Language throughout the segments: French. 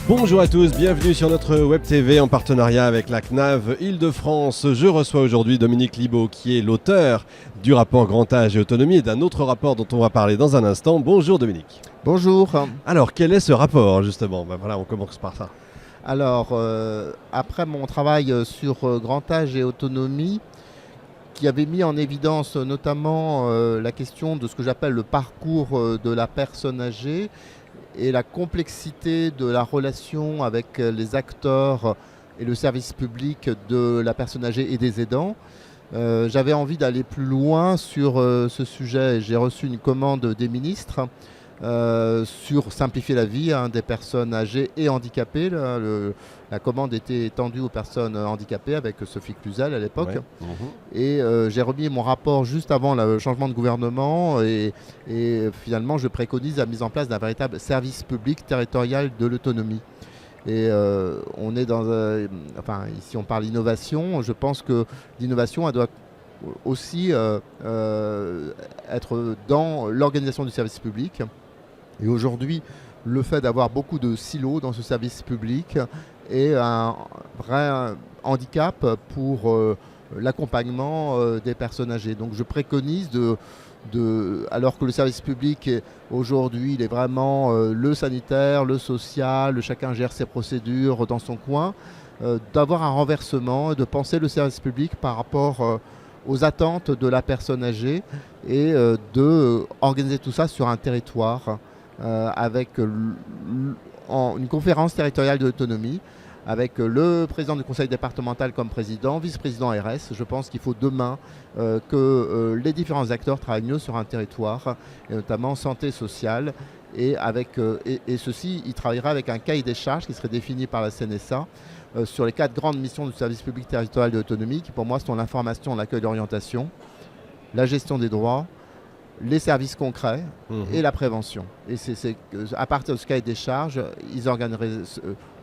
Bonjour à tous, bienvenue sur notre Web TV en partenariat avec la CNAV Île-de-France. Je reçois aujourd'hui Dominique Libaud qui est l'auteur du rapport Grand Âge et Autonomie et d'un autre rapport dont on va parler dans un instant. Bonjour Dominique. Bonjour. Alors quel est ce rapport justement? Voilà, on commence par ça. Alors, après mon travail sur Grand Âge et Autonomie, qui avait mis en évidence notamment la question de ce que j'appelle le parcours de la personne âgée et la complexité de la relation avec les acteurs et le service public de la personne âgée et des aidants. J'avais envie d'aller plus loin sur ce sujet et j'ai reçu une commande des ministres sur simplifier la vie des personnes âgées et handicapées. La commande était étendue aux personnes handicapées avec Sophie Cluzel à l'époque. Ouais. Et j'ai remis mon rapport juste avant le changement de gouvernement et finalement je préconise la mise en place d'un véritable service public territorial de l'autonomie. Et on est dans ici on parle d'innovation. Je pense que l'innovation elle doit aussi être dans l'organisation du service public. Et aujourd'hui, le fait d'avoir beaucoup de silos dans ce service public est un vrai handicap pour l'accompagnement des personnes âgées. Donc je préconise alors que le service public aujourd'hui il est vraiment le sanitaire, le social, chacun gère ses procédures dans son coin, d'avoir un renversement et de penser le service public par rapport aux attentes de la personne âgée et d'organiser tout ça sur un territoire avec une conférence territoriale de l'autonomie avec le président du conseil départemental comme président, vice-président RS. Je pense qu'il faut demain que les différents acteurs travaillent mieux sur un territoire, et notamment santé sociale. Et ceci, il travaillera avec un cahier des charges qui serait défini par la CNSA sur les 4 grandes missions du service public territorial de l'autonomie, qui pour moi sont l'information, l'accueil, l'orientation, la gestion des droits, les services concrets et la prévention. Et c'est à partir de ce cahier des charges, ils organiseraient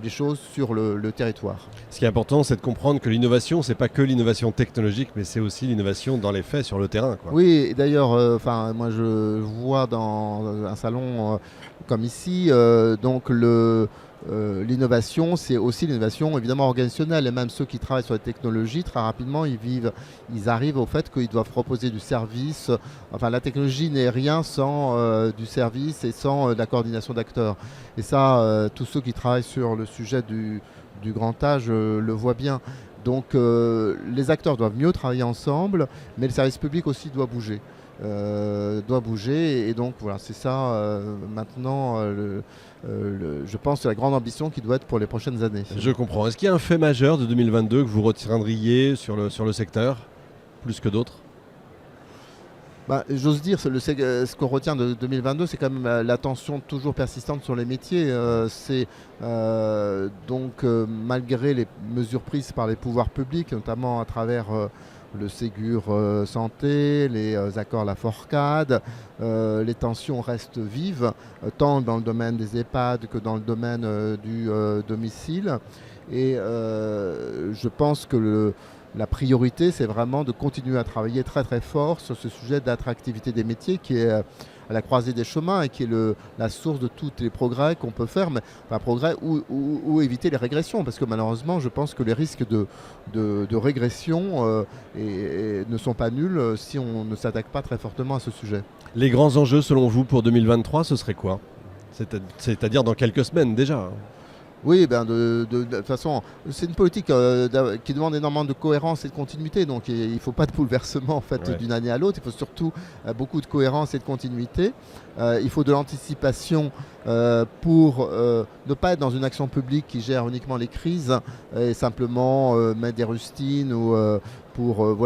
des choses sur le territoire. Ce qui est important, c'est de comprendre que l'innovation, c'est pas que l'innovation technologique, mais c'est aussi l'innovation dans les faits, sur le terrain, quoi. Oui, et d'ailleurs, moi je vois dans un salon comme ici, l'innovation, c'est aussi l'innovation évidemment organisationnelle. Et même ceux qui travaillent sur les technologies, très rapidement, ils arrivent au fait qu'ils doivent proposer du service. Enfin, la technologie n'est rien sans du service et sans la coordination d'acteurs. Et ça, tous ceux qui travaillent sur le sujet du grand âge le voient bien. Donc, les acteurs doivent mieux travailler ensemble, mais le service public aussi doit bouger. Et donc voilà, c'est ça maintenant je pense que c'est la grande ambition qui doit être pour les prochaines années. Je comprends. Est-ce qu'il y a un fait majeur de 2022 que vous retiendriez sur le secteur, plus que d'autres? J'ose dire, ce qu'on retient de 2022, c'est quand même la tension toujours persistante sur les métiers. Malgré les mesures prises par les pouvoirs publics, notamment à travers le Ségur santé, les accords Laforcade, les tensions restent vives, tant dans le domaine des EHPAD que dans le domaine du domicile. Et je pense que la priorité, c'est vraiment de continuer à travailler très très fort sur ce sujet d'attractivité des métiers qui est à la croisée des chemins et qui est la source de tous les progrès qu'on peut faire, mais progrès ou éviter les régressions, parce que malheureusement, je pense que les risques de régression ne sont pas nuls si on ne s'attaque pas très fortement à ce sujet. Les grands enjeux, selon vous, pour 2023, ce serait quoi? C'est-à-dire dans quelques semaines déjà. Oui, de toute façon, c'est une politique qui demande énormément de cohérence et de continuité. Donc il ne faut pas de bouleversement en fait, d'une année à l'autre. Il faut surtout beaucoup de cohérence et de continuité. Il faut de l'anticipation pour ne pas être dans une action publique qui gère uniquement les crises et simplement mettre des rustines ou pour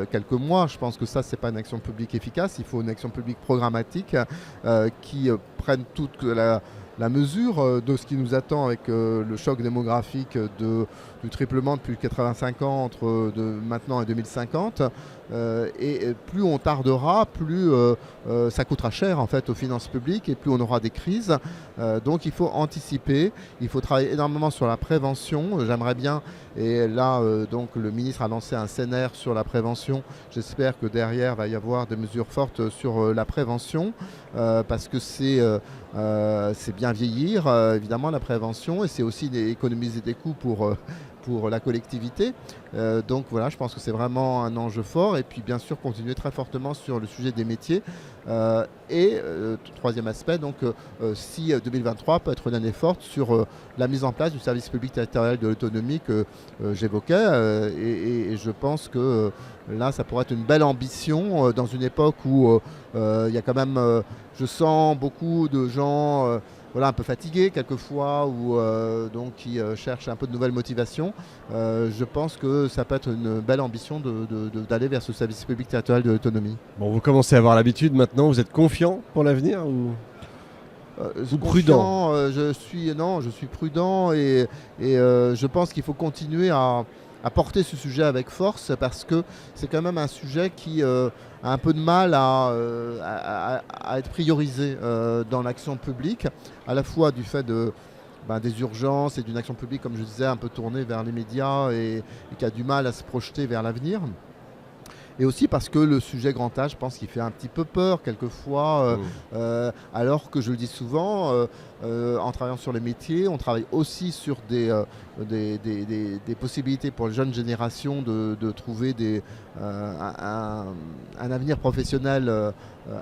quelques mois. Je pense que ça, c'est pas une action publique efficace. Il faut une action publique programmatique qui prenne toute la mesure de ce qui nous attend avec le choc démographique du triplement depuis 85 ans entre maintenant et 2050. Et plus on tardera, plus ça coûtera cher en fait aux finances publiques et plus on aura des crises. Donc il faut anticiper, il faut travailler énormément sur la prévention. J'aimerais bien, et là donc le ministre a lancé un CNR sur la prévention. J'espère que derrière va y avoir des mesures fortes sur la prévention parce que c'est bien bien vieillir, évidemment la prévention, et c'est aussi économiser des coûts pour la collectivité. Donc voilà, je pense que c'est vraiment un enjeu fort. Et puis bien sûr continuer très fortement sur le sujet des métiers. Troisième aspect, donc si 2023 peut être une année forte sur la mise en place du service public territorial de l'autonomie que j'évoquais. Et je pense que là, ça pourrait être une belle ambition dans une époque où il y a quand même, je sens beaucoup de gens un peu fatigués quelquefois ou donc qui cherchent un peu de nouvelles motivations. Je pense que ça peut être une belle ambition d'aller vers ce service public territorial de l'autonomie. Bon, vous commencez à avoir l'habitude maintenant, vous êtes confiant pour l'avenir ou prudent? Je suis prudent et je pense qu'il faut continuer à porter ce sujet avec force parce que c'est quand même un sujet qui a un peu de mal à être priorisé dans l'action publique, à la fois du fait des urgences et d'une action publique, comme je disais, un peu tournée vers les médias et qui a du mal à se projeter vers l'avenir. Et aussi parce que le sujet grand âge, je pense qu'il fait un petit peu peur quelquefois, alors que je le dis souvent, en travaillant sur les métiers, on travaille aussi sur des possibilités pour les jeunes générations de trouver un avenir professionnel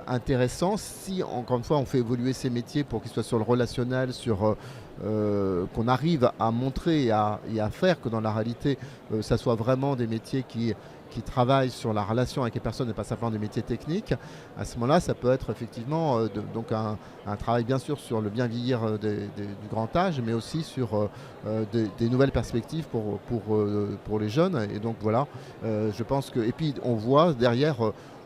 intéressant. Si, encore une fois, on fait évoluer ces métiers pour qu'ils soient sur le relationnel, qu'on arrive à montrer et à faire que dans la réalité, ça soit vraiment des métiers qui travaillent sur la relation avec les personnes et pas simplement des métiers techniques, à ce moment-là, ça peut être effectivement donc un travail bien sûr sur le bien vieillir du grand âge, mais aussi sur des nouvelles perspectives pour les jeunes. Et donc voilà, je pense que... Et puis on voit derrière...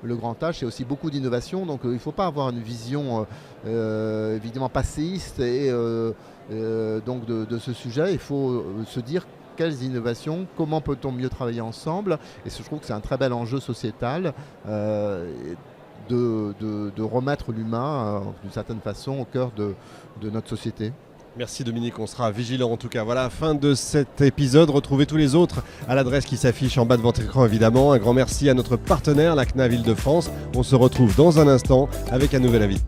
le grand âge, c'est aussi beaucoup d'innovation, donc il ne faut pas avoir une vision évidemment passéiste et donc de ce sujet. Il faut se dire quelles innovations, comment peut-on mieux travailler ensemble, et je trouve que c'est un très bel enjeu sociétal de remettre l'humain d'une certaine façon au cœur de notre société. Merci Dominique, on sera vigilant en tout cas. Voilà, fin de cet épisode. Retrouvez tous les autres à l'adresse qui s'affiche en bas de votre écran évidemment. Un grand merci à notre partenaire, la CNAV Île-de-France. On se retrouve dans un instant avec un nouvel avis.